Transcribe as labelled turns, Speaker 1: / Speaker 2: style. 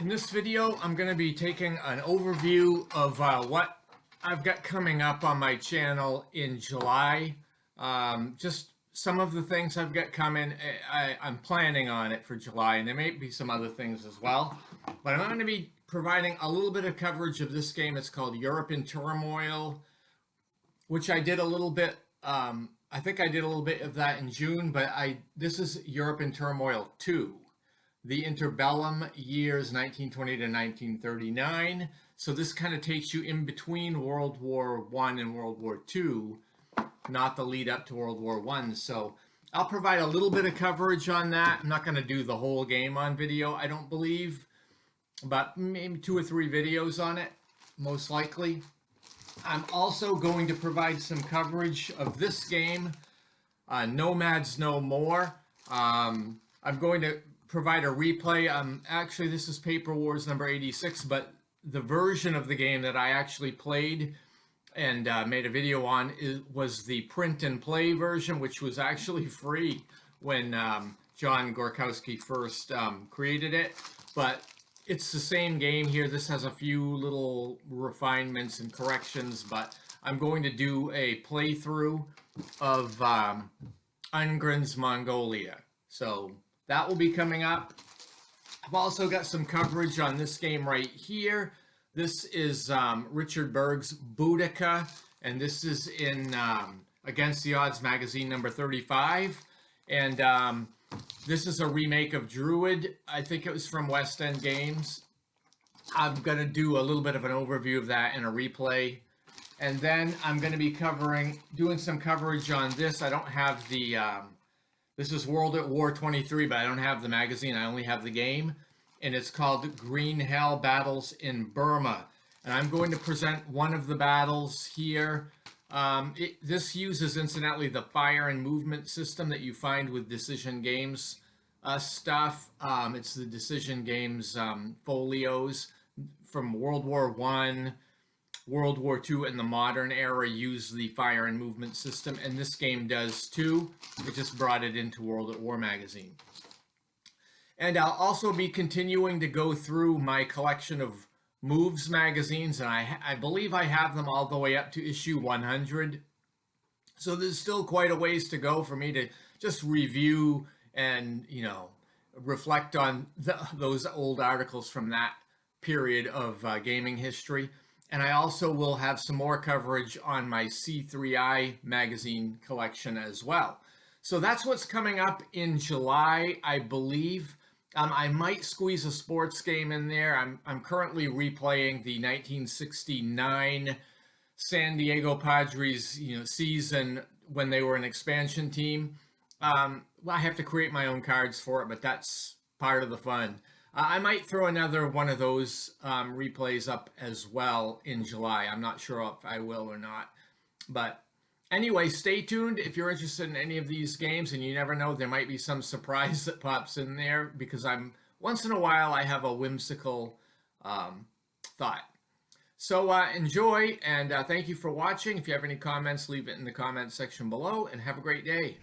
Speaker 1: In this video, I'm going to be taking an overview of what I've got coming up on my channel in July. Just some of the things I've got coming. I'm planning on it for July, and there may be some other things as well. But I'm going to be providing a little bit of coverage of this game. It's called Europe in Turmoil, which I did a little bit. I think I did a little bit of that in June, but this is Europe in Turmoil 2. The interbellum years 1920 to 1939. So this kind of takes you in between World War I and World War II, not the lead up to World War I. So I'll provide a little bit of coverage on that. I'm not going to do the whole game on video, I don't believe, but maybe 2 or 3 videos on it, most likely. I'm also going to provide some coverage of this game, Nomads No More. I'm going to provide a replay. Actually, this is Paper Wars number 86, but the version of the game that I actually played and made a video on was the print and play version, which was actually free when John Gorkowski first created it. But it's the same game here. This has a few little refinements and corrections, but I'm going to do a playthrough of Ungren's Mongolia. So that will be coming up. I've also got some coverage on this game right here. This is Richard Berg's Boudica, and this is in Against the Odds magazine number 35. And this is a remake of Druid. I think it was from West End Games. I'm going to do a little bit of an overview of that in a replay. And then I'm going to be doing some coverage on this. I don't have the... This is World at War 23, but I don't have the magazine. I only have the game. And it's called Green Hell Battles in Burma. And I'm going to present one of the battles here. This uses, incidentally, the fire and movement system that you find with Decision Games stuff. It's the Decision Games folios from World War I. World War II and the modern era use the fire and movement system, and this game does too. It just brought it into World at War magazine. And I'll also be continuing to go through my collection of Moves magazines, and I believe I have them all the way up to issue 100. So there's still quite a ways to go for me to just review and, reflect on those old articles from that period of gaming history. And I also will have some more coverage on my C3I magazine collection as well. So that's what's coming up in July, I believe. I might squeeze a sports game in there. I'm currently replaying the 1969 San Diego Padres, season when they were an expansion team. Well, I have to create my own cards for it, but that's part of the fun. I might throw another one of those replays up as well in July. I'm not sure if I will or not. But anyway, stay tuned if you're interested in any of these games, and you never know, there might be some surprise that pops in there, because once in a while I have a whimsical thought. So enjoy, and thank you for watching. If you have any comments, leave it in the comments section below, and have a great day.